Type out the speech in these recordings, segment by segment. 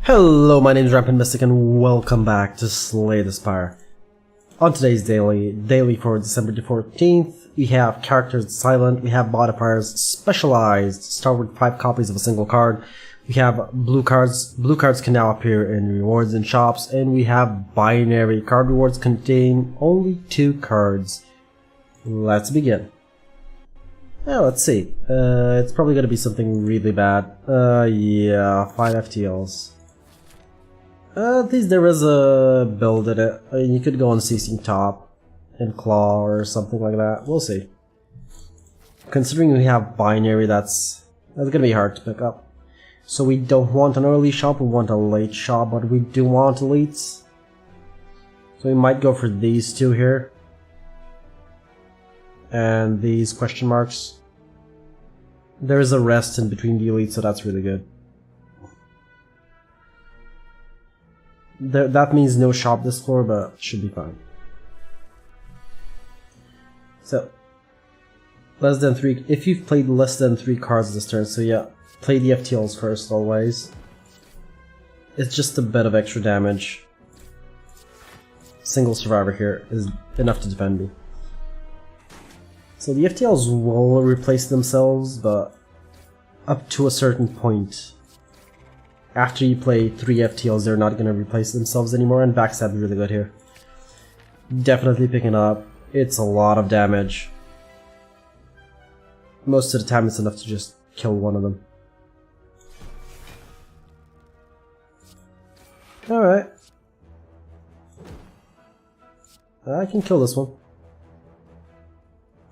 Hello, my name is Rampant and welcome back to Slay the Spire. On today's daily for December the 14th, we have characters silent, we have modifiers specialized, start with 5 copies of a single card, we have blue cards can now appear in rewards and shops, and we have binary card rewards contain only 2 cards. Let's begin. Let's see, it's probably gonna be something really bad. Yeah, 5 FTLs. At least there is a build in it. You could go on CC top and claw or something like that. We'll see. Considering we have binary, that's gonna be hard to pick up. So we don't want an early shop, we want a late shop, but we do want elites. So we might go for these two here. And these question marks. There is a rest in between the elites, so that's really good. That means no shop this floor, but should be fine. So, less than 3, if you've played less than 3 cards this turn, so yeah, play the FTLs first always. It's just a bit of extra damage. Single survivor here is enough to defend me. So the FTLs will replace themselves, but up to a certain point. After you play 3 FTLs, they're not going to replace themselves anymore, and backstab is really good here. Definitely picking up. It's a lot of damage. Most of the time it's enough to just kill one of them. Alright. I can kill this one.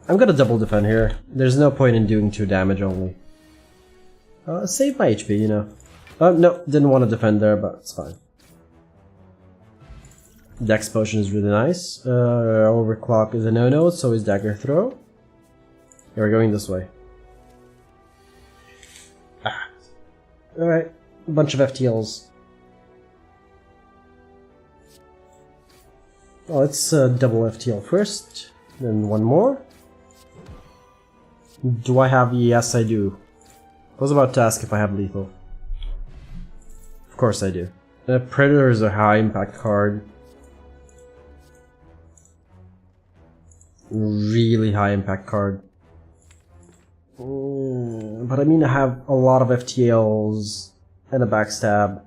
I'm gonna double defend here. There's no point in doing 2 damage only. Save my HP, you know. No, didn't want to defend there, but it's fine. Dex potion is really nice. Overclock is a no-no, so is dagger throw. Yeah, we're going this way. Alright, a bunch of FTLs. Oh, let's double FTL first, then one more. Do I have? Yes, I do. I was about to ask if I have lethal. Of course I do. Predator is a high impact card. Really high impact card. But I mean, I have a lot of FTLs and a backstab.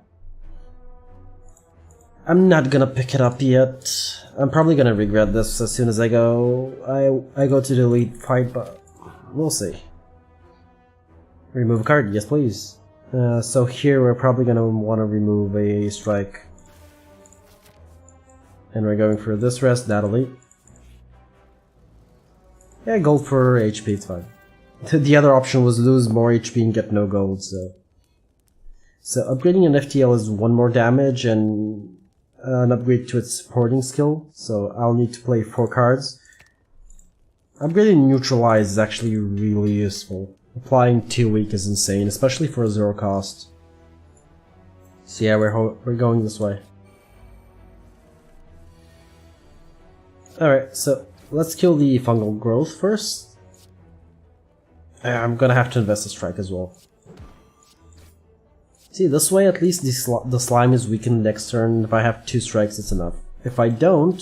I'm not gonna pick it up yet. I'm probably gonna regret this as soon as I go. I go to the elite fight, but we'll see. Remove a card, yes please. So here we're probably gonna want to remove a strike. And we're going for this rest, that elite. Yeah, gold for HP, it's fine. The other option was lose more HP and get no gold, so... So upgrading an FTL is 1 more damage and an upgrade to its supporting skill, so I'll need to play 4 cards. Upgrading Neutralize is actually really useful. Applying 2 weak is insane, especially for a 0 cost. So yeah, we're going this way. Alright, so let's kill the fungal growth first. I'm gonna have to invest a strike as well. See, this way at least the slime is weakened next turn. If I have 2 strikes, it's enough. If I don't,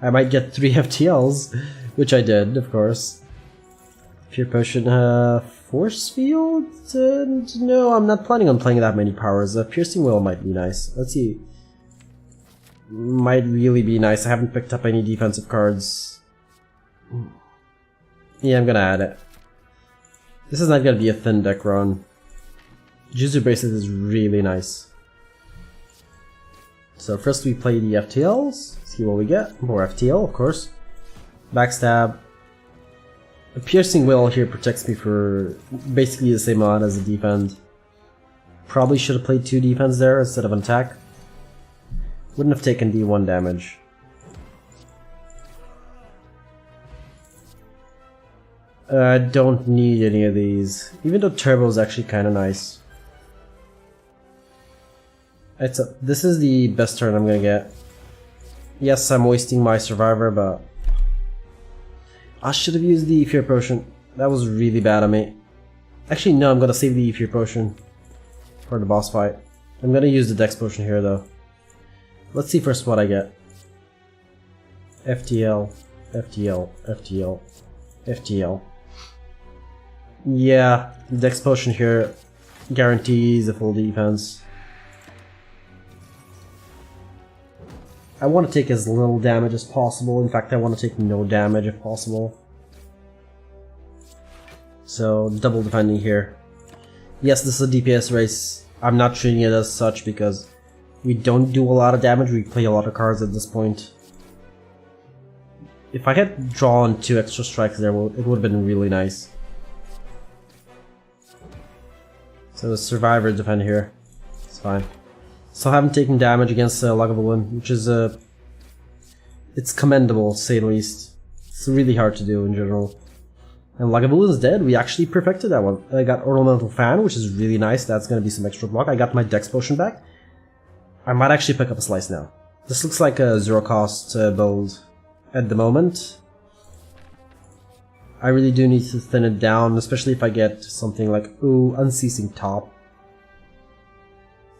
I might get 3 FTLs, which I did, of course. Pure Potion, Force Field? No, I'm not planning on playing that many powers. Piercing Will might be nice. Let's see. Might really be nice. I haven't picked up any defensive cards. Yeah, I'm gonna add it. This is not gonna be a thin deck run. Jutsu Bracelet is really nice. So first we play the FTLs. See what we get. More FTL, of course. Backstab. A Piercing Will here protects me for basically the same amount as a defend. Probably should have played 2 defense there instead of an attack. Wouldn't have taken D1 damage. I don't need any of these, even though Turbo is actually kind of nice. This is the best turn I'm gonna get. Yes, I'm wasting my survivor, but I should have used the Fear Potion. That was really bad of me. Actually, no, I'm gonna save the Fear Potion for the boss fight. I'm gonna use the Dex potion here though. Let's see first what I get. FTL, FTL, FTL, FTL. Yeah, the Dex potion here guarantees a full defense. I want to take as little damage as possible. In fact, I want to take no damage if possible. So, double defending here. Yes, this is a DPS race. I'm not treating it as such because we don't do a lot of damage. We play a lot of cards at this point. If I had drawn 2 extra strikes there, it would have been really nice. So the survivor defend here. It's fine. Still haven't taken damage against Lagavulin, which is it's commendable, to say the least. It's really hard to do in general. And Lagavulin's dead. We actually perfected that one. I got Ornamental Fan, which is really nice. That's gonna be some extra block. I got my Dex potion back. I might actually pick up a slice now. This looks like a zero cost build at the moment. I really do need to thin it down, especially if I get something like, ooh, Unceasing Top.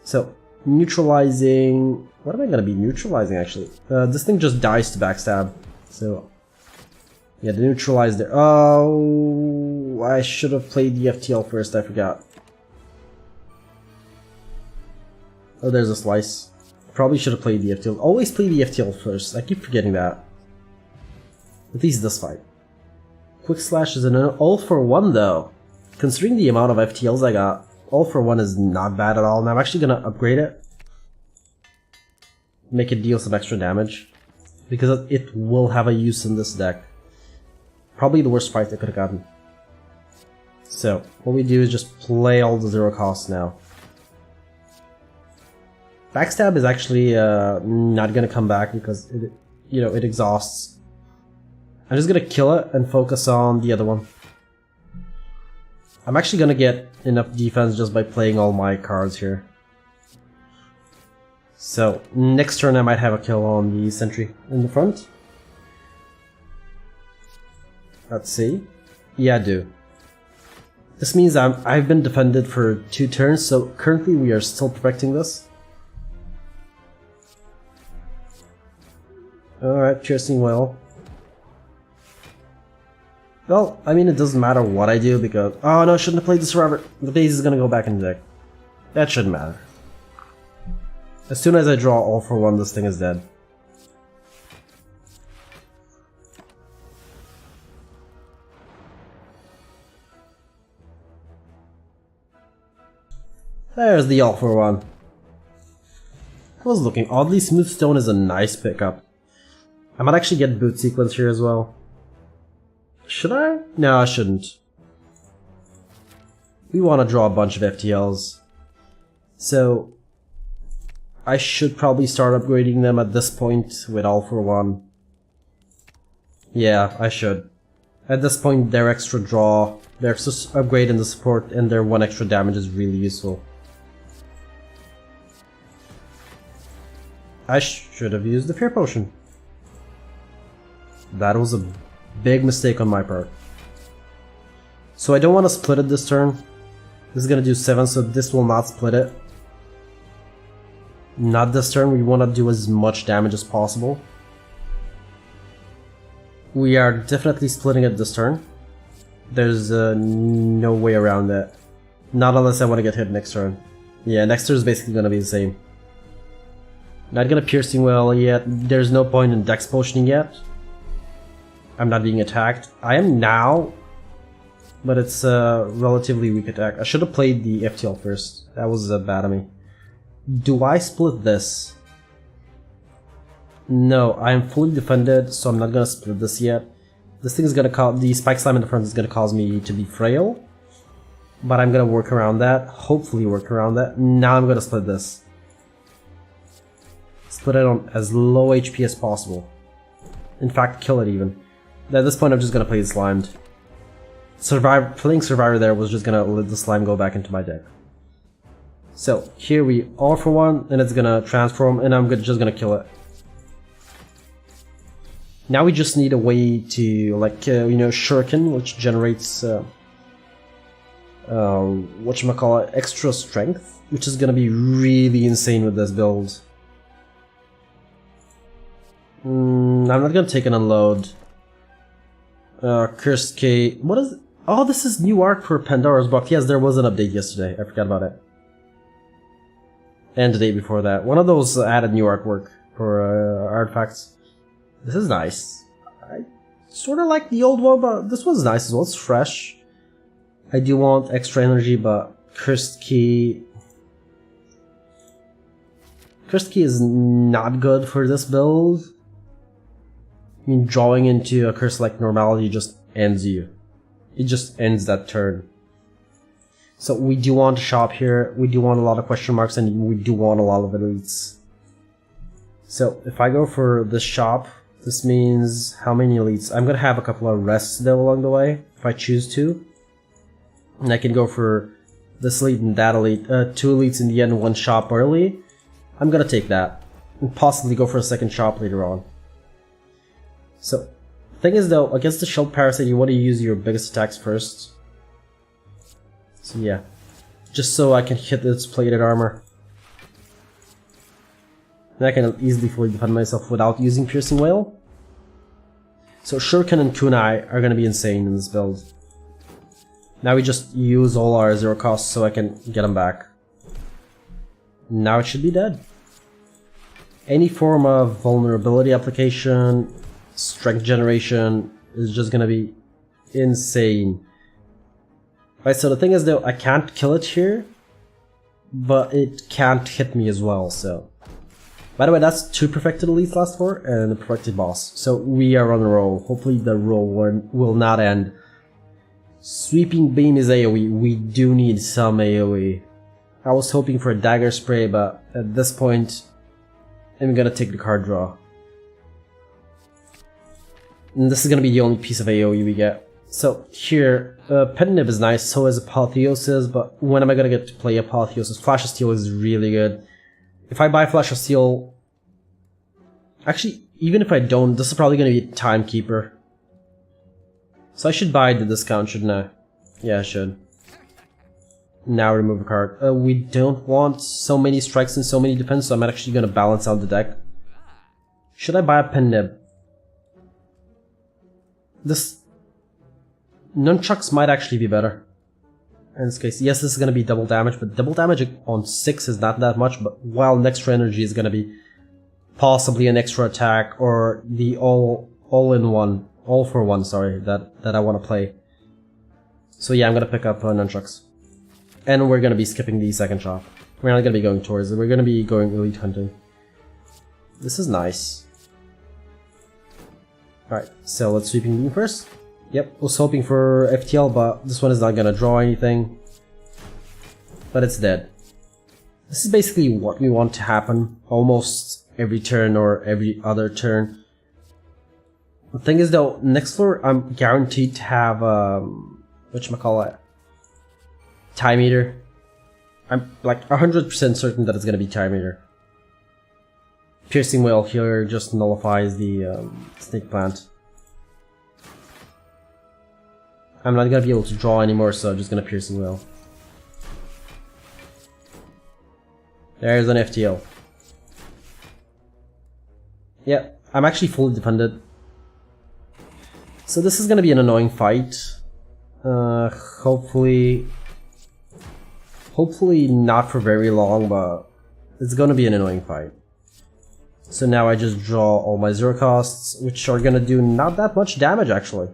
So, neutralizing... What am I gonna be neutralizing, actually? This thing just dies to backstab. So, yeah, the neutralize there. Oh, I should have played the FTL first, I forgot. Oh, there's a slice. Probably should have played the FTL. Always play the FTL first, I keep forgetting that. At least this fight. Quick Slash is an all for one though. Considering the amount of FTLs I got, all for one is not bad at all, and I'm actually gonna upgrade it. Make it deal some extra damage. Because it will have a use in this deck. Probably the worst fight I could have gotten. So, what we do is just play all the zero costs now. Backstab is actually not gonna come back because it exhausts. I'm just gonna kill it and focus on the other one. I'm actually gonna get enough defense just by playing all my cards here. So, next turn I might have a kill on the sentry in the front. Let's see. Yeah, I do. This means I've been defended for 2 turns, so currently we are still perfecting this. Alright, piercing well. Well, I mean, it doesn't matter what I do because... Oh no, I shouldn't have played the survivor. The base is gonna go back in the deck. That shouldn't matter. As soon as I draw all for one, this thing is dead. There's the all for one. I was looking. Oddly Smooth Stone is a nice pickup. I might actually get Boot Sequence here as well. Should I? No, I shouldn't. We want to draw a bunch of FTLs. So, I should probably start upgrading them at this point with all for one. Yeah, I should. At this point, their extra draw, their extra upgrade in the support, and their 1 extra damage is really useful. I should have used the Fear Potion. That was a big mistake on my part. So I don't want to split it this turn. This is gonna do 7, so this will not split it. Not this turn, we want to do as much damage as possible. We are definitely splitting it this turn. There's no way around that. Not unless I want to get hit next turn. Yeah, next turn is basically gonna be the same. Not gonna Piercing Well yet. There's no point in Dex Potioning yet. I'm not being attacked. I am now, but it's a relatively weak attack. I should have played the FTL first. That was bad of me. Do I split this? No, I am fully defended, so I'm not gonna split this yet. This thing is gonna cause the Spike Slime in the front is gonna cause me to be frail, but I'm gonna work around that. Hopefully, work around that. Now I'm gonna split this. Split it on as low HP as possible. In fact, kill it even. At this point, I'm just gonna play the Slimed. Playing Survivor there was just gonna let the Slime go back into my deck. So, here we all for one, and it's gonna transform, and I'm just gonna kill it. Now we just need a way to, like, Shuriken, which generates whatchamacallit, extra strength, which is gonna be really insane with this build. I'm not gonna take an unload. Cursed K. What is? Oh, this is new art for Pandora's Box. Yes, there was an update yesterday. I forgot about it. And the day before that. One of those added new artwork for artifacts. This is nice. I sort of like the old one, but this one's nice as well. It's fresh. I do want extra energy, but Cursed Key... Cursed Key is not good for this build. I mean, drawing into a curse like normality just ends you. It just ends that turn. So we do want a shop here, we do want a lot of question marks, and we do want a lot of elites. So if I go for this shop, this means how many elites? I'm gonna have a couple of rests though along the way, if I choose to. And I can go for this elite and that elite, 2 elites in the end, 1 shop early. I'm gonna take that, and possibly go for a second shop later on. So, thing is though, against the Shield Parasite, you want to use your biggest attacks first. So yeah, just so I can hit its plated armor. And I can easily fully defend myself without using Piercing Wail. So Shuriken and Kunai are going to be insane in this build. Now we just use all our 0 costs so I can get them back. Now it should be dead. Any form of vulnerability application, strength generation is just gonna be insane. Right, so the thing is though, I can't kill it here, but it can't hit me as well, so. By the way, that's 2 perfected elites last 4 and a perfected boss. So we are on a roll. Hopefully the roll will not end. Sweeping Beam is AoE. We do need some AoE. I was hoping for a Dagger Spray, but at this point, I'm gonna take the card draw. And this is gonna be the only piece of AoE we get. So here, Penib is nice, so is Apotheosis, but when am I gonna get to play Apotheosis? Flash of Steel is really good. If I buy Flash of Steel... Actually, even if I don't, this is probably gonna be Timekeeper. So I should buy the discount, shouldn't I? Yeah, I should. Now remove a card. We don't want so many strikes and so many defense, so I'm actually gonna balance out the deck. Should I buy a Penib? This nunchucks might actually be better. In this case, yes, this is gonna be double damage, but double damage on 6 is not that much, but while an extra energy is gonna be possibly an extra attack or the all-in-one, all-for-one, sorry, that I wanna play. So yeah, I'm gonna pick up nunchucks. And we're gonna be skipping the second shop. We're not gonna be going towards it, we're gonna be going elite hunting. This is nice. Alright, so let's Sweeping Beam first. Yep, was hoping for FTL, but this one is not gonna draw anything. But it's dead. This is basically what we want to happen almost every turn or every other turn. The thing is though, next floor I'm guaranteed to have whatchamacallit, Time Eater. I'm like 100% certain that it's gonna be Time Eater. Piercing Wail here just nullifies the Snake Plant. I'm not gonna be able to draw anymore, so I'm just gonna Piercing Wail. There's an FTL. Yeah, I'm actually fully defended. So this is gonna be an annoying fight. Hopefully not for very long, but it's gonna be an annoying fight. So now I just draw all my 0 costs, which are gonna do not that much damage actually.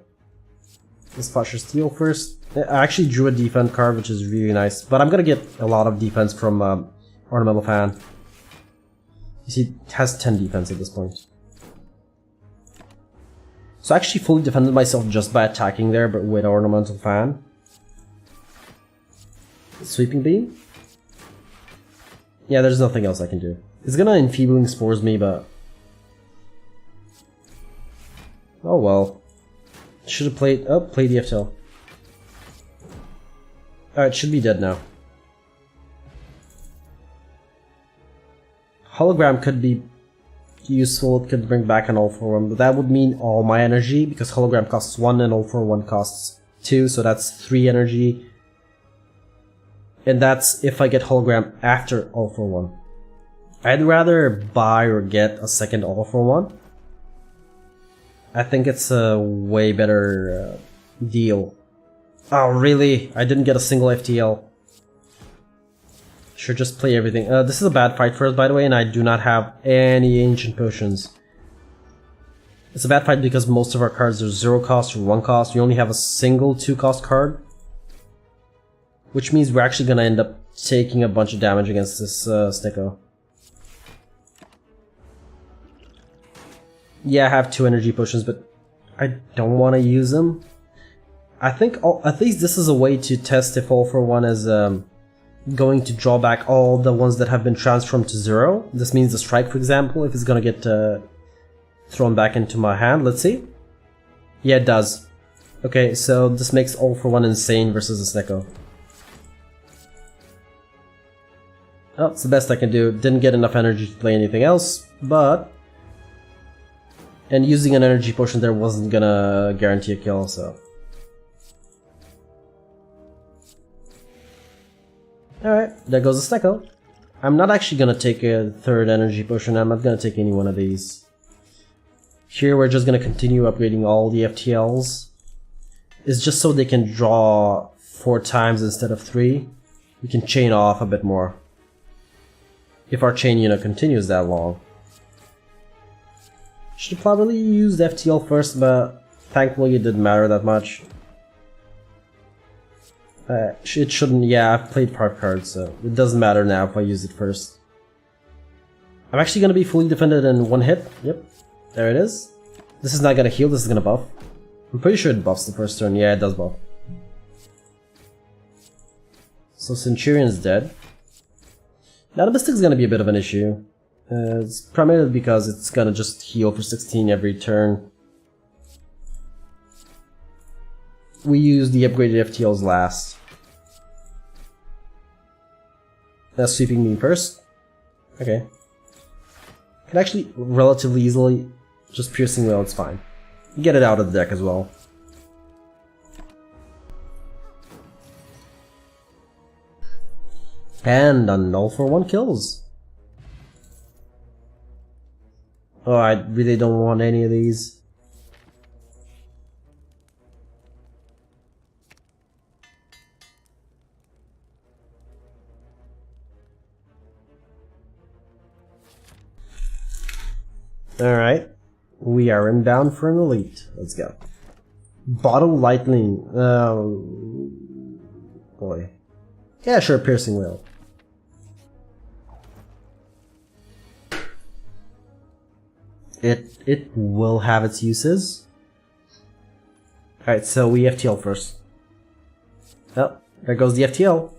Let's Flash of Steel first. I actually drew a defense card, which is really nice, but I'm gonna get a lot of defense from Ornamental Fan. You see, it has 10 defense at this point. So I actually fully defended myself just by attacking there, but with Ornamental Fan. Sweeping Beam? Yeah, there's nothing else I can do. It's gonna Enfeebling Spores me, but... oh well. Should have played... oh, play the FTL. Alright, should be dead now. Hologram could be useful, it could bring back an all-for-one, but that would mean all my energy, because Hologram costs 1 and all-for-one costs 2, so that's 3 energy. And that's if I get hologram after All for One. I'd rather buy or get a second All for One. I think it's a way better deal. Oh really? I didn't get a single FTL. Should just play everything. This is a bad fight for us, by the way, and I do not have any ancient potions. It's a bad fight because most of our cards are 0 cost or 1 cost. We only have a single 2 cost card. Which means we're actually gonna end up taking a bunch of damage against this Snicko. Yeah, I have 2 energy potions, but I don't want to use them. I think at least this is a way to test if All for One is going to draw back all the ones that have been transformed to 0. This means the strike, for example, if it's gonna get thrown back into my hand. Let's see. Yeah, it does. Okay, so this makes All for One insane versus the Snicko. Oh, it's the best I can do. Didn't get enough energy to play anything else, but... And using an energy potion there wasn't gonna guarantee a kill, so... Alright, there goes the Snicko. I'm not actually gonna take a third energy potion, I'm not gonna take any one of these. Here we're just gonna continue upgrading all the FTLs. It's just so they can draw 4 times instead of 3. We can chain off a bit more. If our chain, you know, continues that long. Should probably use the FTL first, but thankfully it didn't matter that much. It shouldn't, yeah, I've played part cards, so it doesn't matter now if I use it first. I'm actually gonna be fully defended in 1 hit. Yep, there it is. This is not gonna heal, this is gonna buff. I'm pretty sure it buffs the first turn, yeah, it does buff. So Centurion's dead. Now the Mystic's gonna be a bit of an issue. It's primarily because it's gonna just heal for 16 every turn. We use the upgraded FTLs last. That's sweeping me first. Okay. Can actually relatively easily just piercing whale, it's fine. Get it out of the deck as well. And an All for One kills. Oh, I really don't want any of these. Alright, we are inbound for an elite. Let's go. Bottle lightning. Oh boy. Yeah, sure, piercing whale. It will have its uses. Alright, so we FTL first. Oh, there goes the FTL.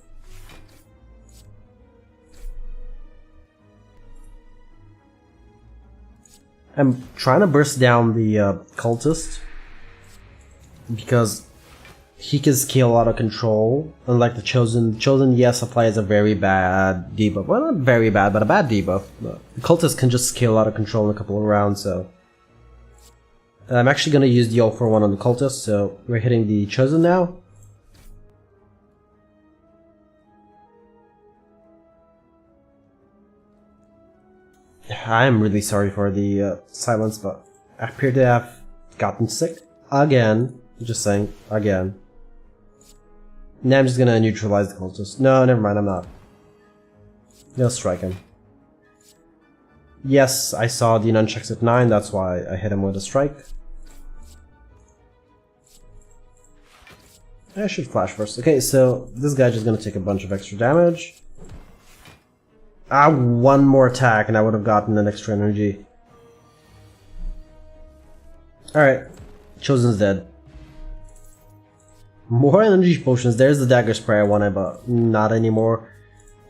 I'm trying to burst down the cultist because he can scale out of control, unlike the Chosen. Chosen, yes, applies a very bad debuff. Well, not very bad, but a bad debuff. The cultist can just scale out of control in a couple of rounds, so... I'm actually going to use the All for One on the cultist, so we're hitting the Chosen now. I'm really sorry for the silence, but I appear to have gotten sick. Again. Just saying. Again. Now I'm just gonna neutralize the cultist. No, never mind, I'm not. No, strike him. Yes, I saw the nunchucks at 9, that's why I hit him with a strike. I should flash first. Okay, so this guy's just gonna take a bunch of extra damage. Ah, one more attack and I would have gotten an extra energy. Alright, Chosen's dead. More energy potions. There's the dagger spray I wanted, but not anymore.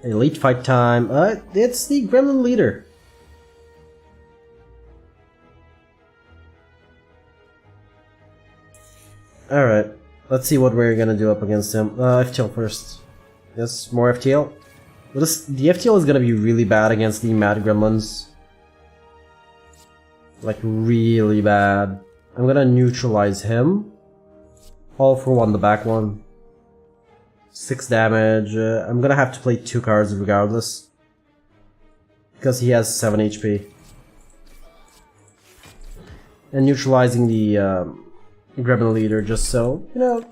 Elite fight time. It's the Gremlin leader. Alright, let's see what we're gonna do up against him. FTL first. Yes, more FTL. Well, the FTL is gonna be really bad against the Mad Gremlins. Like, really bad. I'm gonna neutralize him. All for One, the back one. 6 damage. I'm gonna have to play 2 cards regardless. Because he has 7 HP. And neutralizing the Gremlin Leader just so, you know,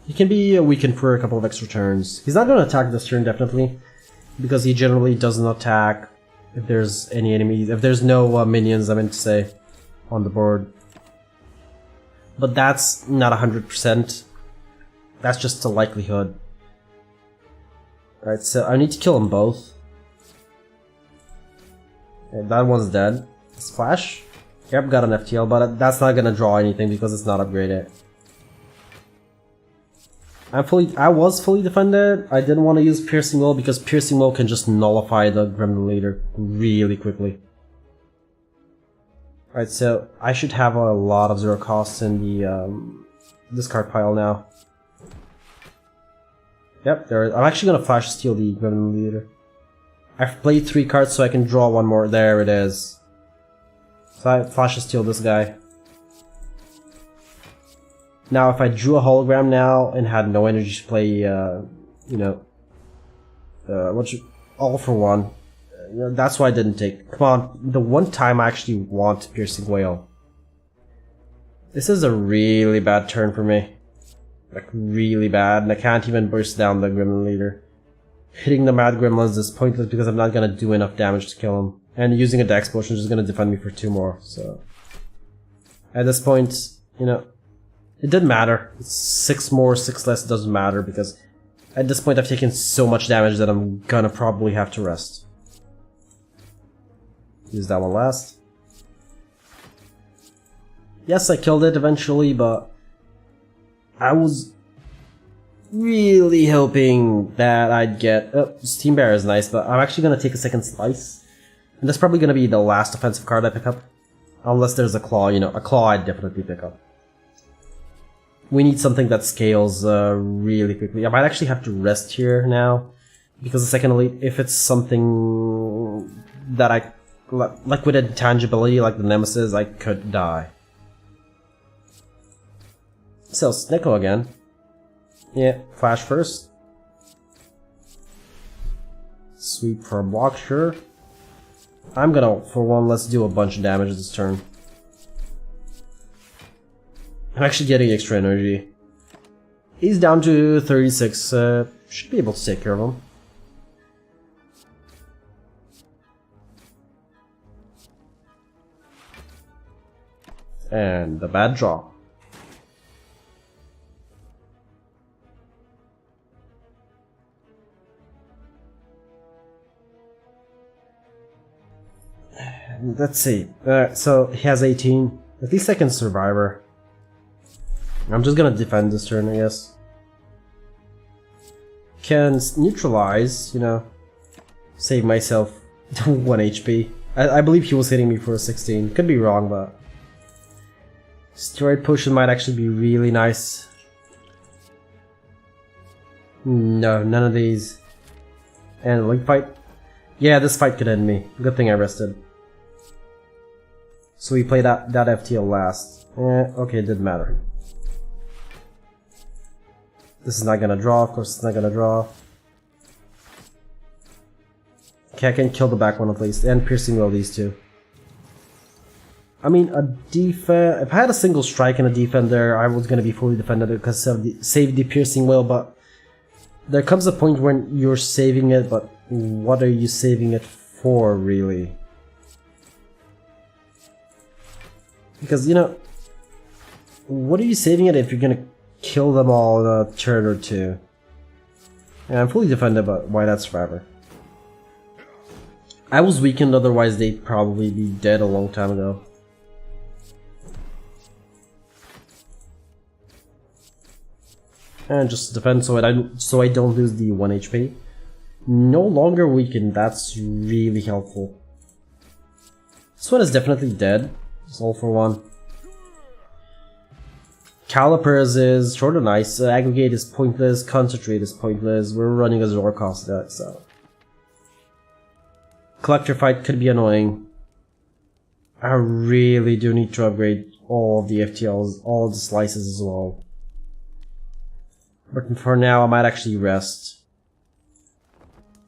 he can be weakened for a couple of extra turns. He's not gonna attack this turn definitely. Because he generally doesn't attack if there's any enemies, if there's no minions, I meant to say, on the board. But that's not 100%. That's just a likelihood. Alright, so I need to kill them both. Okay, that one's dead. Splash. Yep, got an FTL, but that's not gonna draw anything because it's not upgraded. I was fully defended. I didn't want to use Piercing Will because Piercing Will can just nullify the Gremlin Leader really quickly. Alright, so I should have a lot of 0 costs in the discard pile now. Yep, I'm actually gonna Flash Steal the Gremlin Leader. I've played 3 cards so I can draw one more. There it is. So I Flash Steal this guy. Now, if I drew a hologram now and had no energy to play, you know, all for one, that's why I didn't take. Come on, the one time I actually want Piercing Whale. This is a really bad turn for me. Like, really bad, and I can't even burst down the Gremlin Leader. Hitting the Mad Gremlins is pointless because I'm not gonna do enough damage to kill him. And using a Dex Potion is just gonna defend me for 2 more, so... At this point, you know, it didn't matter. It's 6 more, 6 less, it doesn't matter because at this point I've taken so much damage that I'm gonna probably have to rest. Use that one last. Yes, I killed it eventually, but I was really hoping that I'd get... Oh, Steam Bear is nice, but I'm actually gonna take a second slice. And that's probably gonna be the last offensive card I pick up. Unless there's a claw, you know, a claw I'd definitely pick up. We need something that scales really quickly. I might actually have to rest here now. Because the second elite, if it's something that I... like with intangibility, like the Nemesis, I could die. So, Snicko again. Yeah, Flash first. Sweep for a block, sure. I'm gonna, for one, let's do a bunch of damage this turn. I'm actually getting extra energy. He's down to 36, should be able to take care of him. And the bad draw. Let's see. So he has 18. At least I can Survivor. I'm just gonna defend this turn, I guess. Can neutralize, you know, save myself 1 HP. I believe he was hitting me for a 16. Could be wrong, but Steroid Potion might actually be really nice. No, none of these. And Link Fight. Yeah, this fight could end me. Good thing I rested. So we play that FTL last. Okay, it didn't matter. This is not gonna draw, of course it's not gonna draw. Okay, I can kill the back one at least, and Piercing Will these two. I mean, if I had a single strike and a defender, I was gonna be fully defended because of save the Piercing Will, but there comes a point when you're saving it, but what are you saving it for, really? Because, you know, what are you saving it if you're gonna kill them all in a turn or two? Yeah, I'm fully defended, but why not Survivor? I was weakened, otherwise they'd probably be dead a long time ago. And just defend so I don't lose the 1 HP. No longer weakened, that's really helpful. This one is definitely dead. It's all for one. Calipers is short and nice, Aggregate is pointless, Concentrate is pointless, we're running a Zora cost deck, so... Collector Fight could be annoying. I really do need to upgrade all of the FTLs, all of the slices as well. But for now, I might actually rest.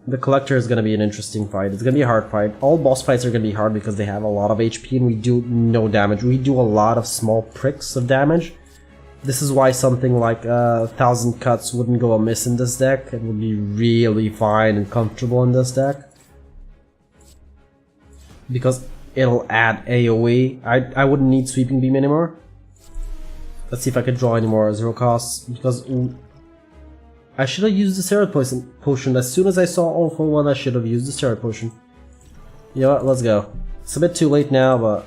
The Collector is going to be an interesting fight. It's going to be a hard fight. All boss fights are going to be hard because they have a lot of HP and we do no damage. We do a lot of small pricks of damage. This is why something like 1,000 cuts wouldn't go amiss in this deck. It would be really fine and comfortable in this deck. Because it'll add AoE. I wouldn't need Sweeping Beam anymore. Let's see if I could draw any more 0 costs. Because I should have used the Steroid Potion. As soon as I saw All for One, I should have used the Steroid Potion. You know what? Let's go. It's a bit too late now, but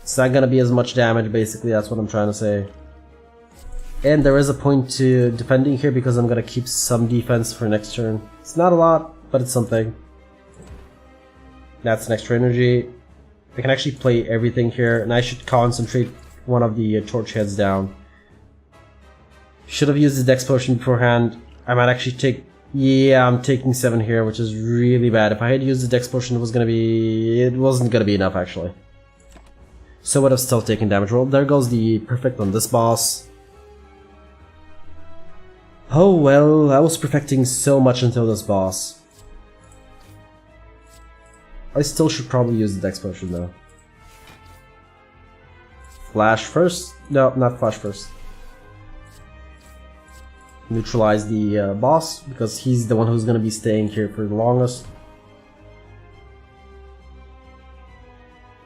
it's not gonna be as much damage, basically, that's what I'm trying to say. And there is a point to defending here because I'm gonna keep some defense for next turn. It's not a lot, but it's something. That's an extra energy. I can actually play everything here, and I should concentrate one of the torch heads down. Should have used the Dex Potion beforehand. I might actually take... Yeah, I'm taking 7 here, which is really bad. If I had used the Dex Potion, it wasn't gonna be enough, actually. So I would have still taken damage roll. There goes the perfect on this boss. Oh well, I was perfecting so much until this boss. I still should probably use the Dex Potion though. Flash first? No, not Flash first. Neutralize the boss, because he's the one who's going to be staying here for the longest.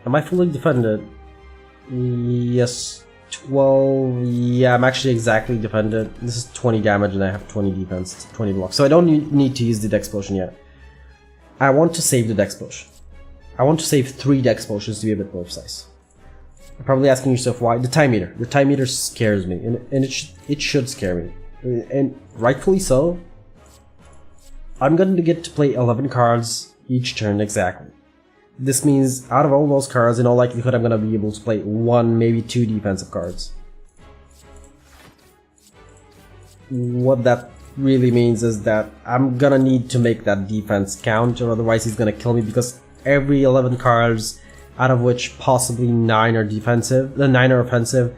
Am I fully defended? Yes. 12... Yeah, I'm actually exactly defended. This is 20 damage and I have 20 defense, 20 blocks. So I don't need to use the Dex Potion yet. I want to save the Dex Potion. I want to save 3 Dex Potions to be a bit more precise. You're probably asking yourself why. The Time Meter. The Time Meter scares me, and it should scare me. And rightfully so. I'm going to get to play 11 cards each turn exactly. This means out of all those cards, in all likelihood I'm going to be able to play 1, maybe 2 defensive cards. What that really means is that I'm gonna need to make that defense count, or otherwise he's gonna kill me, because every 11 cards, out of which possibly 9 are defensive, the 9 are offensive,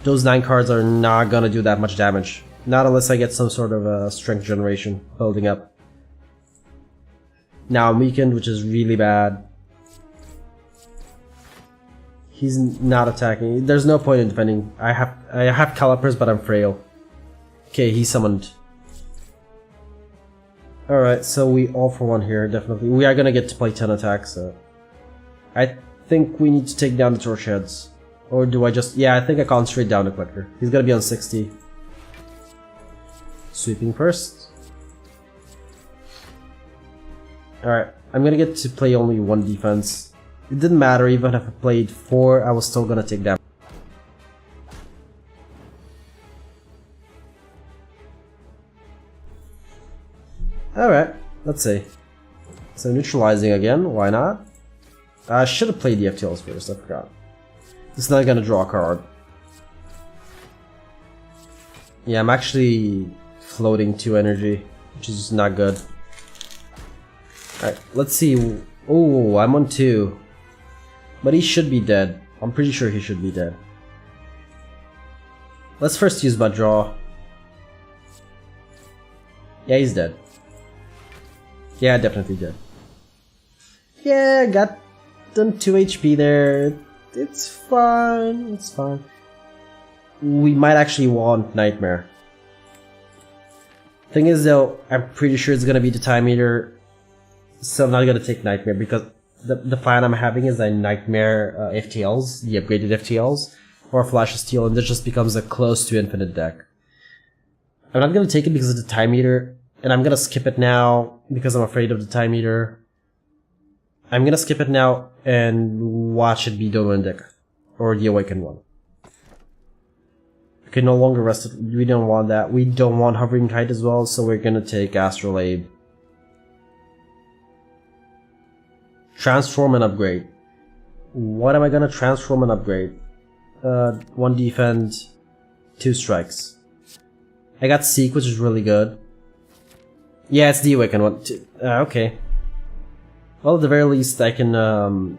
those 9 cards are not gonna do that much damage. Not unless I get some sort of a strength generation building up. Now I'm weakened, which is really bad. He's not attacking. There's no point in defending. I have calipers, but I'm frail. Okay, he summoned. Alright, so we all for one here, definitely. We are gonna get to play 10 attacks, so I think we need to take down the torch heads. Or do I just... Yeah, I think I concentrate down the collector. He's gonna be on 60. Sweeping first. Alright, I'm gonna get to play only 1 defense. It didn't matter, even if I played 4, I was still gonna take damage. Alright, let's see. So neutralizing again, why not? I should have played the FTLs first, I forgot. It's not gonna draw a card. Yeah, I'm actually floating 2 energy, which is not good. Alright, let's see. Oh, I'm on 2. But he should be dead. I'm pretty sure he should be dead. Let's first use Butt Draw. Yeah, he's dead. Yeah, definitely dead. Yeah, got done 2 HP there. It's fine. It's fine. We might actually want Nightmare. Thing is though, I'm pretty sure it's gonna be the Time Meter, so I'm not gonna take Nightmare, because the plan I'm having is a Nightmare FTLs, the upgraded FTLs, or Flash of Steel, and this just becomes a close to infinite deck. I'm not gonna take it because of the Time Meter, and I'm gonna skip it now because I'm afraid of the Time Meter. I'm gonna skip it now and watch it be Dominant deck, or the Awakened one. We can no longer rest it. We don't want that. We don't want Hovering Kite as well, so we're gonna take Astrolabe. Transform and upgrade. What am I gonna transform and upgrade? 1 defend, 2 strikes. I got Seek, which is really good. Yeah, it's the Awakened one. Okay. Well, at the very least, I can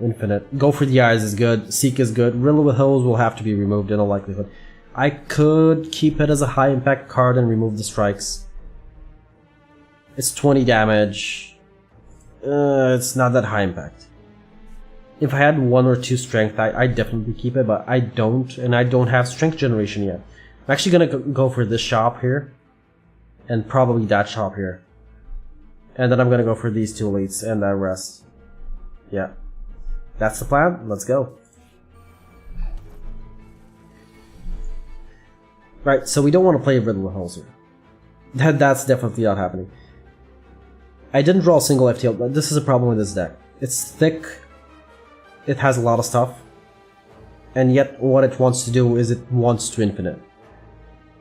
Infinite. Go for the Eyes is good. Seek is good. Riddle with Holes will have to be removed in all likelihood. I could keep it as a high impact card and remove the strikes. It's 20 damage. It's not that high impact. If I had 1 or 2 strength, I'd definitely keep it, but I don't, and I don't have strength generation yet. I'm actually gonna go for this shop here, and probably that shop here. And then I'm gonna go for these 2 elites and that rest. Yeah. That's the plan, let's go. Right, so we don't want to play Riddle with Holes here. That's definitely not happening. I didn't draw a single FTL, but this is a problem with this deck. It's thick, it has a lot of stuff, and yet what it wants to do is it wants to infinite.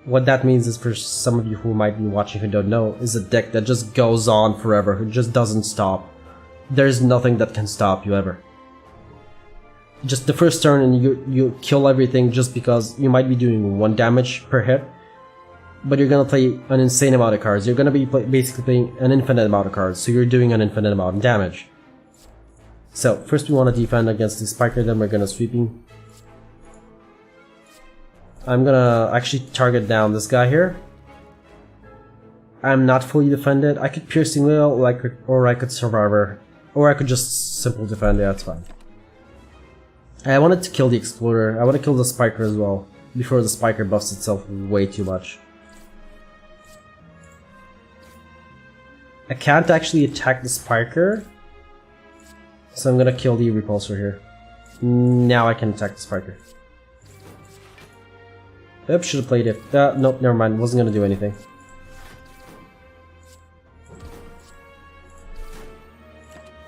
What that means is, for some of you who might be watching who don't know, is a deck that just goes on forever, who just doesn't stop. There's nothing that can stop you ever. Just the first turn and you kill everything just because you might be doing 1 damage per hit, but you're gonna play an insane amount of cards. You're gonna be basically playing an infinite amount of cards, so you're doing an infinite amount of damage. So first we want to defend against the Spiker, then we're gonna sweeping. I'm gonna actually target down this guy here. I'm not fully defended. I could Piercing Wheel, or I could Survivor, or I could just simple defend. Yeah, that's fine. I wanted to kill the Exploder. I want to kill the Spiker as well, before the Spiker buffs itself way too much. I can't actually attack the Spiker, so I'm gonna kill the Repulsor here. Now I can attack the Spiker. Oops, should have played it. Nope, never mind. Wasn't gonna do anything.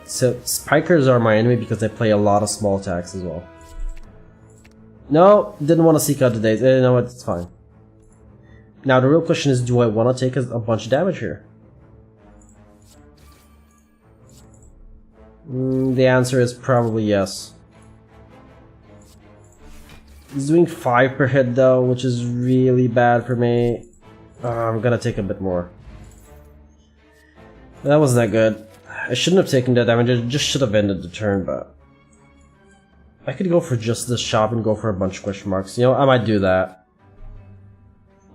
So, Spikers are my enemy because they play a lot of small attacks as well. No, didn't want to seek out the days. You know what, it's fine. Now the real question is, do I want to take a bunch of damage here? The answer is probably yes. He's doing 5 per hit though, which is really bad for me. I'm gonna take a bit more. That wasn't that good. I shouldn't have taken that damage, it just should have ended the turn, but... I could go for just this shop and go for a bunch of question marks. You know, I might do that.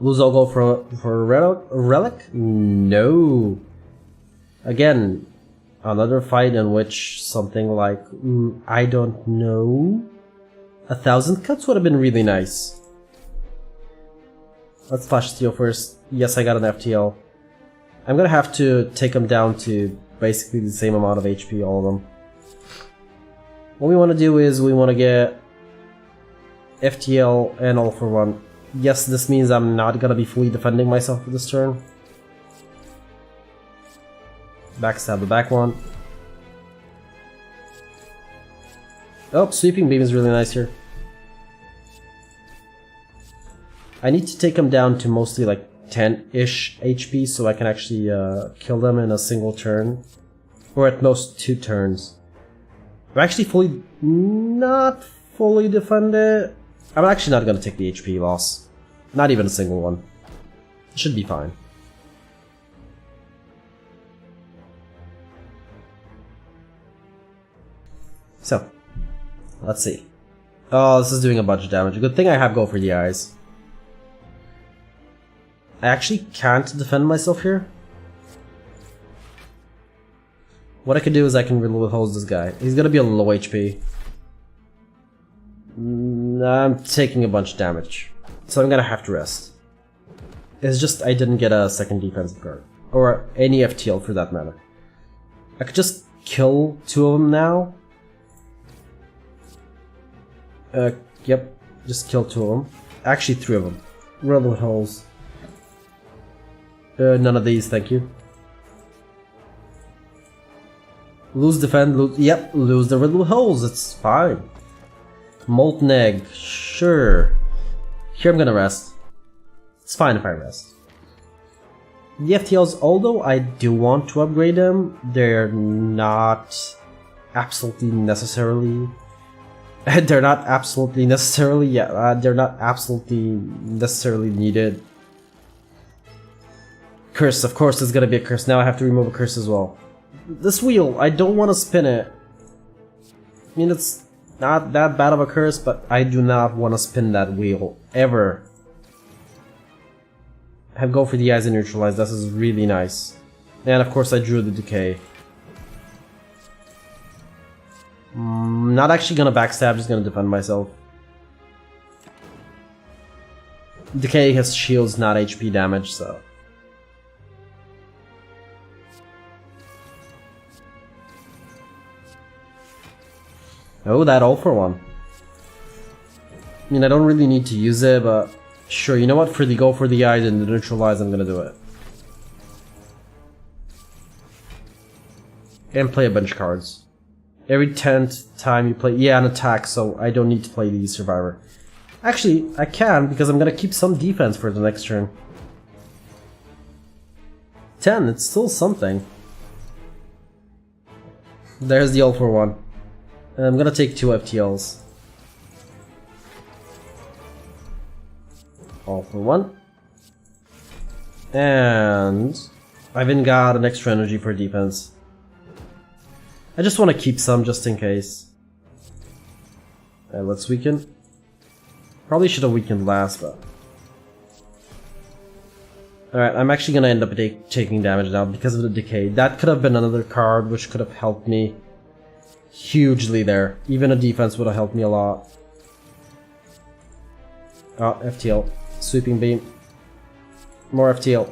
Lose, I'll go for a relic? No. Again, another fight in which something like, I don't know, 1,000 cuts would have been really nice. Let's Flash Steel first. Yes, I got an FTL. I'm gonna have to take him down to basically the same amount of HP, all of them. What we want to do is we want to get FTL and all for 1. Yes, this means I'm not gonna be fully defending myself for this turn. Backstab the back one. Oh, Sweeping Beam is really nice here. I need to take him down to mostly like 10-ish HP so I can actually kill them in a single turn. Or at most 2 turns. I'm actually not fully defended. I'm actually not gonna take the HP loss. Not even a single one. It should be fine. So, let's see. Oh, this is doing a bunch of damage. Good thing I have Go for the Eyes. I actually can't defend myself here. What I could do is I can withhold this guy. He's gonna be a low HP. I'm taking a bunch of damage, so I'm gonna have to rest. It's just I didn't get a second defensive card. Or any FTL for that matter. I could just kill 2 of them now. Yep, just kill 2 of them. Actually 3 of them. Rebel holes. None of these, thank you. Lose defend, lose. Yep, lose the riddle holes, it's fine. Molten Egg, sure. Here I'm gonna rest. It's fine if I rest. The FTLs, although I do want to upgrade them, they're not absolutely necessarily. They're not absolutely necessarily, they're not absolutely necessarily needed. Curse, of course there's gonna be a curse. Now I have to remove a curse as well. This wheel, I don't want to spin it. I mean, it's not that bad of a curse, but I do not want to spin that wheel, ever. go for the eyes and neutralize. This is really nice. And of course I drew the decay. Not actually gonna backstab, just gonna defend myself. Decay has shields, not HP damage, so... Oh, that all for one. I mean, I don't really need to use it, but... Sure, you know what? For the go for the eyes and the neutralize, I'm gonna do it. And play a bunch of cards. Every 10th time you play... Yeah, an attack, so I don't need to play the Survivor. Actually, I can, because I'm gonna keep some defense for the next turn. 10, it's still something. There's the all for one. And I'm gonna take 2 FTLs. All for one. And... I've even got an extra energy for defense. I just want to keep some just in case. Let's weaken. Probably should have weakened last, but... Alright, I'm actually gonna end up taking damage now because of the decay. That could have been another card which could have helped me hugely there. Even a defense would have helped me a lot. Oh, FTL. Sweeping beam. More FTL.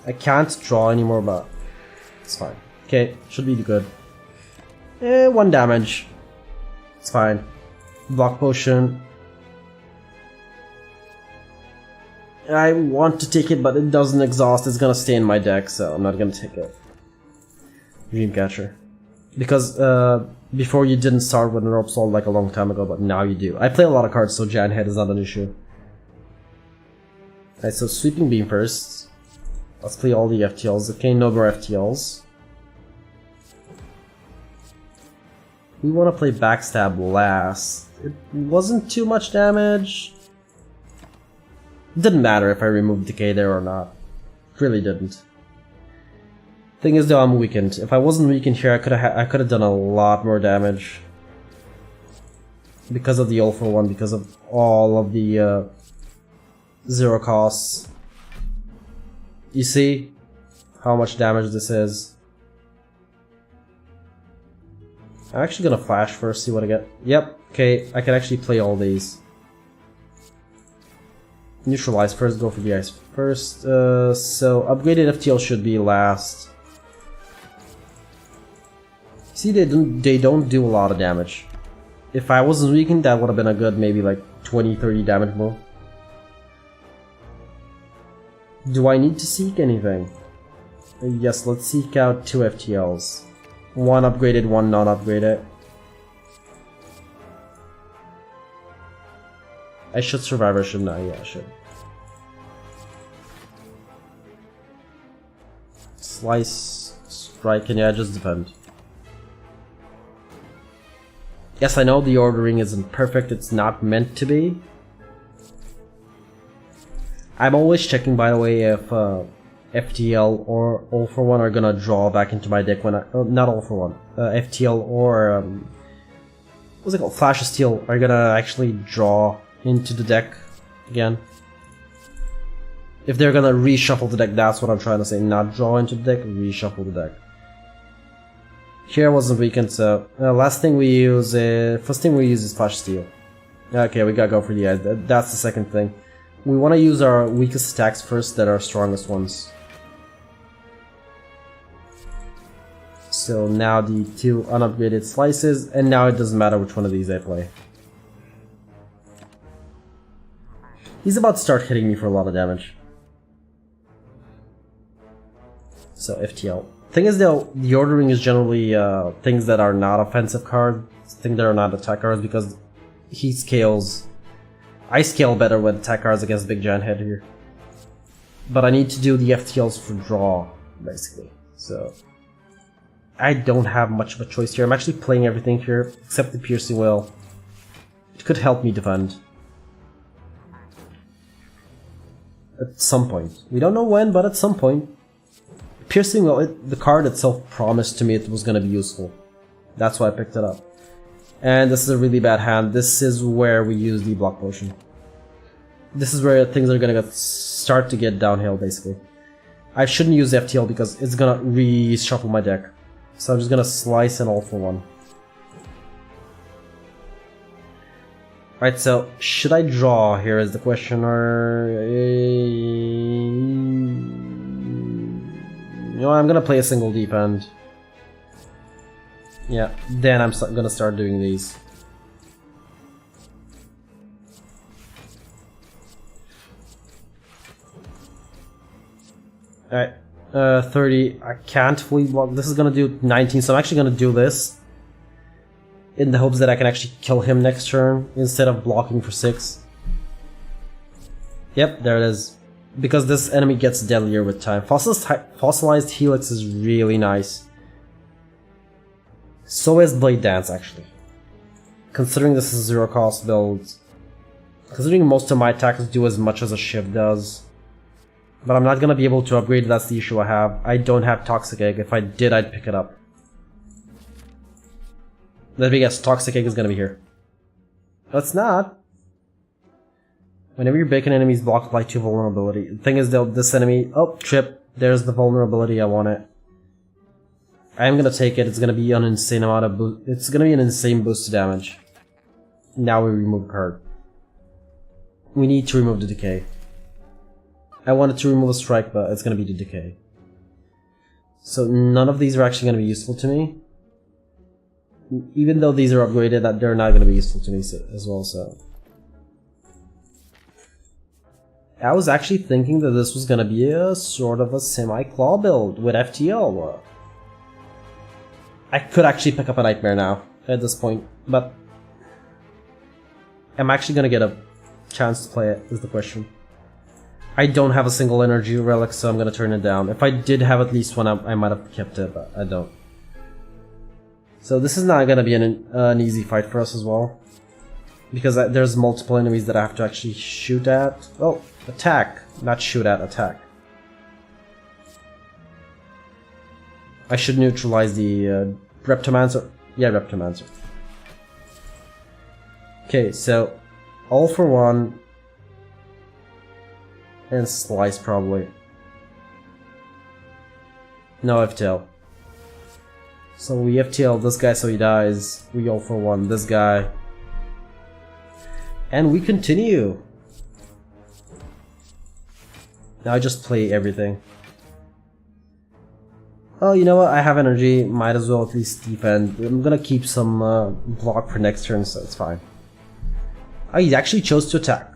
I can't draw anymore, but it's fine. Okay, should be good. 1 damage. It's fine. Block potion. I want to take it, but it doesn't exhaust. It's gonna stay in my deck, so I'm not gonna take it. Dreamcatcher. Because before you didn't start with an Orb Soul like a long time ago, but now you do. I play a lot of cards, so Jan Head is not an issue. Alright, so Sweeping Beam first. Let's play all the FTLs. Okay, no more FTLs. We want to play Backstab last. It wasn't too much damage. It didn't matter if I removed Decay there or not. It really didn't. Thing is though, I'm weakened. If I wasn't weakened here, I could have done a lot more damage. Because of the all for one, because of all of the 0 costs. You see how much damage this is? I'm actually gonna flash first, see what I get. Yep, okay, I can actually play all these. Neutralize first, go for the ice first. So upgraded FTL should be last. See, they don't do a lot of damage. If I wasn't weakened, that would have been a good maybe like 20-30 damage more. Do I need to seek anything? Yes, let's seek out 2 FTLs. 1 upgraded, 1 non-upgraded. I should Survivor, shouldn't I? Yeah, I should. Slice, strike, and yeah, just defend. Yes, I know the ordering isn't perfect, it's not meant to be. I'm always checking, by the way, if FTL or All for One are gonna draw back into my deck when I... not All for One. FTL or... what's it called? Flash of Steel are gonna actually draw into the deck again. If they're gonna reshuffle the deck, that's what I'm trying to say. Not draw into the deck, reshuffle the deck. Here wasn't weakened, so... last thing we use... first thing we use is Flash of Steel. Okay, we gotta go for the eyes. That's the second thing. We want to use our weakest attacks first, that are strongest ones. So now the 2 unupgraded slices, and now it doesn't matter which one of these I play. He's about to start hitting me for a lot of damage. So FTL. Thing is though, the ordering is generally things that are not offensive cards, things that are not attack cards, because he scales. I scale better with attack cards against Big Giant Head here. But I need to do the FTLs for draw, basically. So I don't have much of a choice here. I'm actually playing everything here, except the Piercing Will. It could help me defend. At some point. We don't know when, but at some point. Piercing Will, the card itself promised to me it was going to be useful. That's why I picked it up. And this is a really bad hand. This is where we use the block potion. this is where things are gonna start to get downhill, basically. I shouldn't use FTL because it's gonna reshuffle my deck. So I'm just gonna slice an all for one. Right, so should I draw here is the question, or... You know, I'm gonna play a single deep end. Yeah, then I'm gonna start doing these. Alright, 30, I can't fully block, this is gonna do 19, so I'm actually gonna do this in the hopes that I can actually kill him next turn instead of blocking for 6. Yep, there it is. Because this enemy gets deadlier with time. Fossilized Helix is really nice. So is Blade Dance, actually. Considering this is a 0 cost build, considering most of my attacks do as much as a Shiv does, but I'm not gonna be able to upgrade, that's the issue I have. I don't have Toxic Egg. If I did, I'd pick it up. Let me guess, Toxic Egg is gonna be here. No, it's not. Whenever your bacon enemies block, apply 2 vulnerability. The thing is, though, this enemy... Oh, trip. There's the vulnerability, I want it. I am gonna take it, it's gonna be an insane amount of boost. It's gonna be an insane boost to damage. Now we remove a card. We need to remove the decay. I wanted to remove a strike, but it's gonna be the decay. So none of these are actually gonna be useful to me. Even though these are upgraded, that they're not gonna be useful to me as well, so... I was actually thinking that this was gonna be a sort of a semi-claw build with FTL. I could actually pick up a Nightmare now, at this point, but... I'm actually gonna get a chance to play it, is the question. I don't have a single energy relic, so I'm gonna turn it down. If I did have at least one, I might have kept it, but I don't. So this is not gonna be an easy fight for us as well. Because there's multiple enemies that I have to actually shoot at. Oh, attack. Not shoot at, attack. I should neutralize the Reptomancer. Yeah, Reptomancer. Okay, so all for one. And slice probably. No FTL. So we FTL this guy so he dies. We all for one this guy. And we continue. Now I just play everything. Oh, you know what? I have energy. Might as well at least defend. I'm gonna keep some block for next turn, so it's fine. Oh, he actually chose to attack.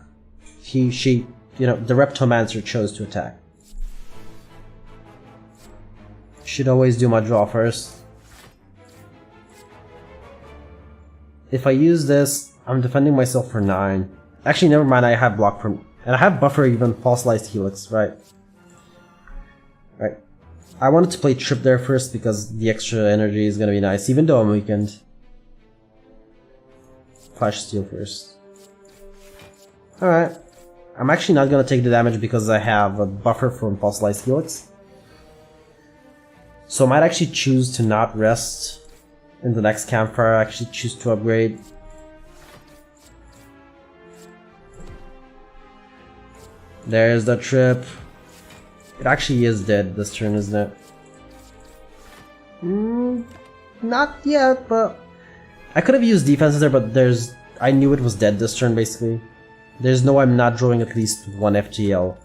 She, you know, the Reptomancer chose to attack. Should always do my draw first. If I use this, I'm defending myself for 9. Actually, never mind, I have block for... And I have buffer even, Fossilized Helix, right. Right. I wanted to play Trip there first because the extra energy is gonna be nice, even though I'm weakened. Flash Steel first. Alright. I'm actually not gonna take the damage because I have a buffer from Fossilized Helix. So I might actually choose to not rest in the next campfire, actually choose to upgrade. There's the Trip. It actually is dead this turn, isn't it? Not yet, but... I could have used defenses there, but there's... I knew it was dead this turn, basically. There's no I'm not drawing at least one FTL.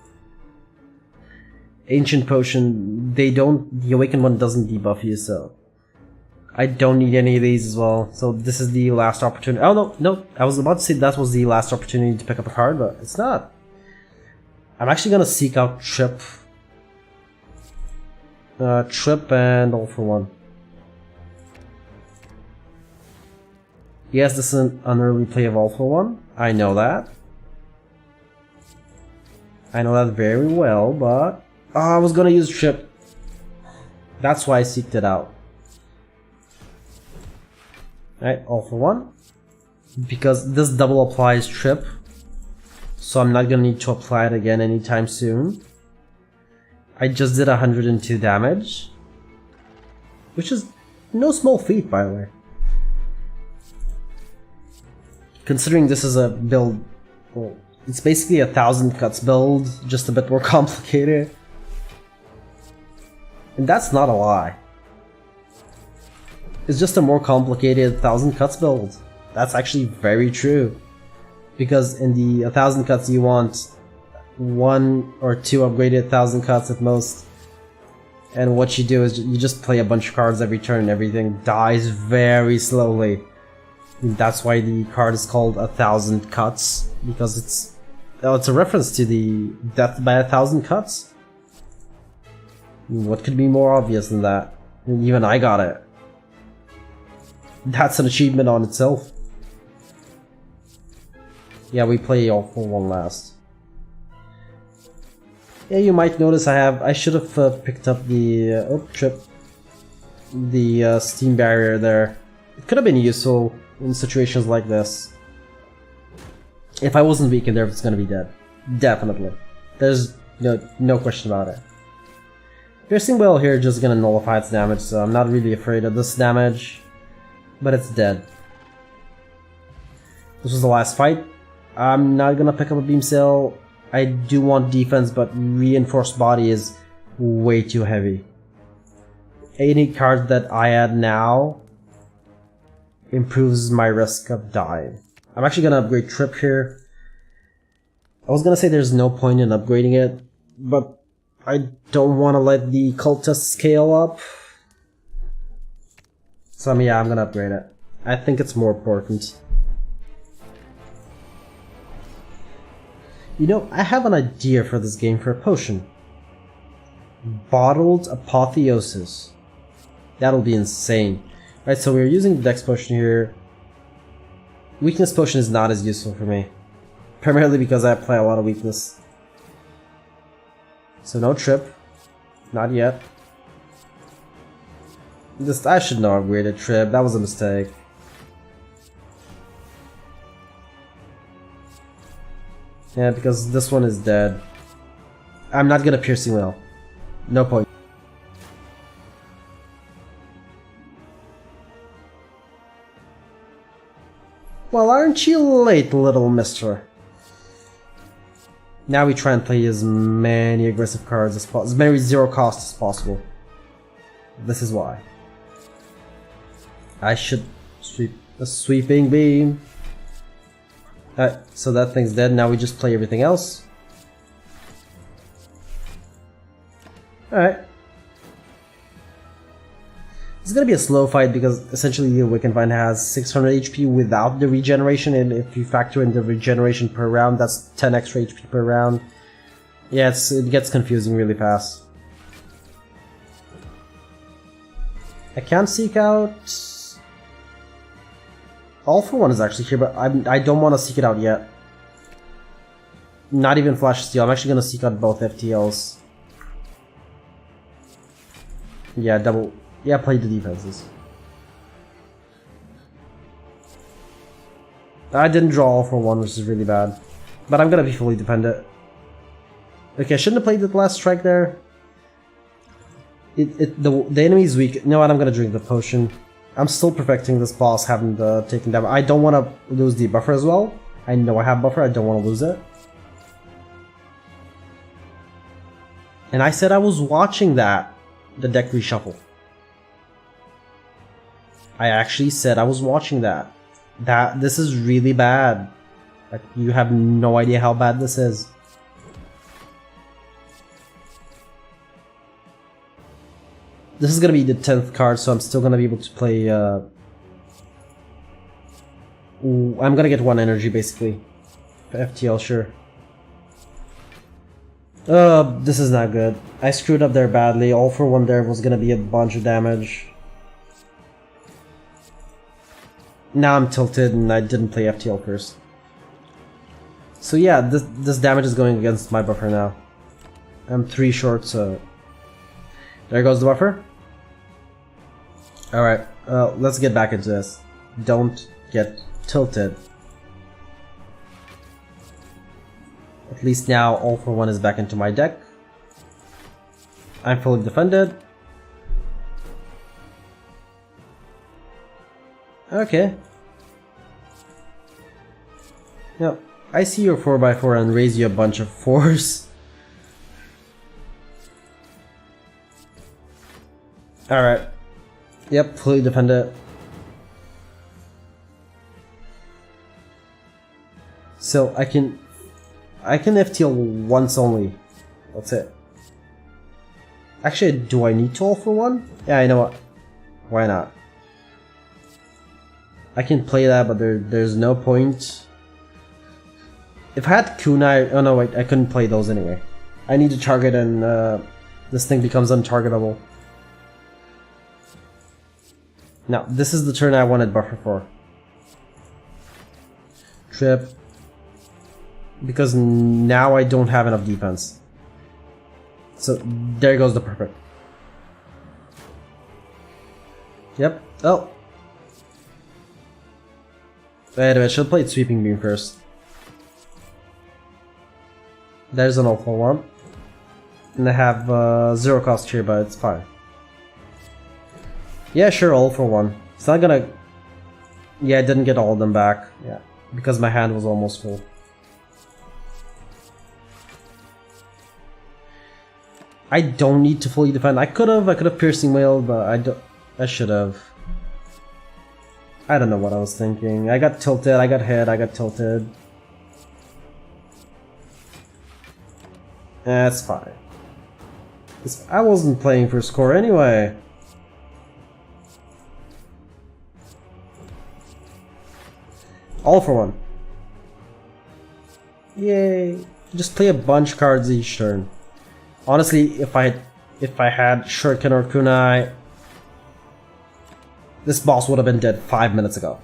Ancient Potion, they don't... The Awakened one doesn't debuff you, so... I don't need any of these as well, so this is the last opportunity. Oh, no, I was about to say that was the last opportunity to pick up a card, but it's not. I'm actually gonna seek out Trip. Trip and all for one. Yes, this is an early play of all for one. I know that. I know that very well, but... Oh, I was gonna use Trip. That's why I seeked it out. Alright, all for one. Because this double applies Trip. So I'm not gonna need to apply it again anytime soon. I just did 102 damage. Which is no small feat, by the way. Considering this is a build... Well, It's basically 1,000 cuts build, just a bit more complicated. And that's not a lie. It's just a more complicated 1,000 cuts build. That's actually very true. Because in the 1,000 cuts you want 1 or 2 upgraded 1,000 cuts at most. And what you do is you just play a bunch of cards every turn and everything dies very slowly. And that's why the card is called 1,000 cuts. Because it's a reference to the death by 1,000 cuts. What could be more obvious than that? Even I got it. That's an achievement on itself. Yeah, we play all for one last. Yeah, you might notice I should have picked up the the steam barrier there. It could have been useful in situations like this. If I wasn't weak in there, it's gonna be dead. Definitely. There's no question about it. Piercing Wail here just gonna nullify its damage, so I'm not really afraid of this damage. But it's dead. This was the last fight. I'm not gonna pick up a Beam Sail. I do want defense, but Reinforced Body is way too heavy. Any card that I add now improves my risk of dying. I'm actually gonna upgrade Trip here. I was gonna say there's no point in upgrading it, but I don't want to let the cultist scale up. So yeah, I'm gonna upgrade it. I think it's more important. You know, I have an idea for this game for a potion. Bottled Apotheosis. That'll be insane. Right, so we're using the Dex Potion here. Weakness Potion is not as useful for me. Primarily because I apply a lot of weakness. So no Trip. Not yet. I should know upgraded Trip. That was a mistake. Yeah, because this one is dead. I'm not gonna Piercing Wail. No point. Well, aren't you late, little mister? Now we try and play as many aggressive cards as possible, as many zero cost as possible. This is why. I should sweep a Sweeping Beam. Alright, so that thing's dead. Now we just play everything else. Alright. It's gonna be a slow fight because essentially the Wickenvine has 600 HP without the regeneration, and if you factor in the regeneration per round, that's 10 extra HP per round. Yeah, it gets confusing really fast. I can't seek out... All for One is actually here, but I don't want to seek it out yet. Not even Flash Steel. I'm actually going to seek out both FTLs. Yeah, double... Yeah, play the defenses. I didn't draw All for One, which is really bad. But I'm going to be fully dependent. Okay, I shouldn't have played the last strike there. The enemy is weak. You know what, I'm going to drink the potion. I'm still perfecting this boss, haven't taken damage. I don't want to lose the buffer as well. I know I have buffer, I don't want to lose it. And I said I was watching that, the deck reshuffle. I actually said I was watching that. This is really bad. Like, you have no idea how bad this is. This is gonna be the 10th card, so I'm still gonna be able to play, I'm gonna get 1 energy, basically. FTL, sure. This is not good. I screwed up there badly. All for One there was gonna be a bunch of damage. Now I'm tilted and I didn't play FTL first. So yeah, this damage is going against my buffer now. I'm 3 short, so... There goes the buffer. Alright, let's get back into this. Don't get tilted. At least now All for One is back into my deck. I'm fully defended. Okay. Yep. I see your 4x4 and raise you a bunch of 4s. Alright. Yep, fully defend it. So I can FTL once only. That's it. Actually, do I need to all for one? Yeah, you know what? Why not? I can play that, but there's no point. If I had kunai, oh no wait, I couldn't play those anyway. I need to target and this thing becomes untargetable. Now, this is the turn I wanted buffer for. Trip. Because now I don't have enough defense. So, there goes the perfect. Yep. Oh. Wait a minute, should have played Sweeping Beam first. There's an all-for one. And I have 0 cost here, but it's fine. Yeah, sure, all for one. It's not gonna... Yeah, I didn't get all of them back. Yeah, because my hand was almost full. I don't need to fully defend. I could have Piercing Wail, but I should have. I don't know what I was thinking. I got tilted, I got hit, I got tilted. That's fine. I wasn't playing for score anyway. All for one. Yay. Just play a bunch of cards each turn. Honestly, if I had Shuriken or Kunai, this boss would have been dead 5 minutes ago.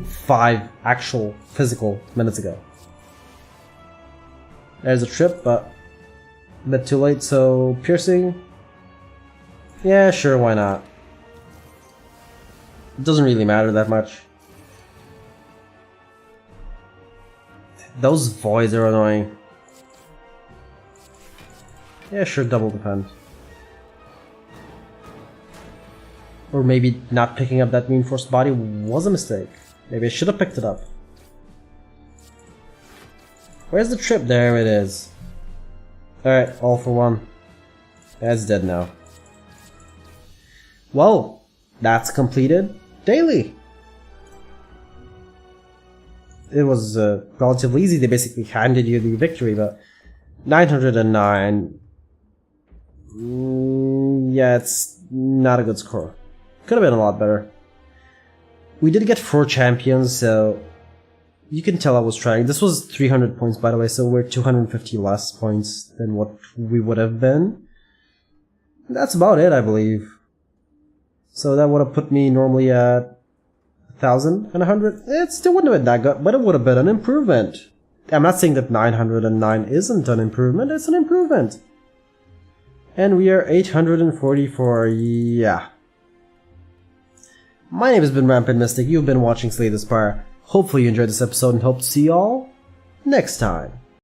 5 actual physical minutes ago. There's a trip, but a bit too late, so piercing. Yeah, sure, why not? It doesn't really matter that much. Those voids are annoying. Yeah, sure, double defend. Or maybe not picking up that reinforced body was a mistake. Maybe I should have picked it up. Where's the trip? There it is. Alright, all for one. That's dead now. Well, that's completed. Daily! It was relatively easy. They basically handed you the victory, but 909. Yeah, it's not a good score. Could have been a lot better. We did get 4 champions, so you can tell I was trying. This was 300 points, by the way, so we're 250 less points than what we would have been. That's about it, I believe. So that would have put me normally at 1,100. It still wouldn't have been that good, but it would have been an improvement. I'm not saying that 909 isn't an improvement, it's an improvement. And we are 844, yeah. My name has been Rampant Mystic, you've been watching Slay the Spire. Hopefully you enjoyed this episode and hope to see you all next time.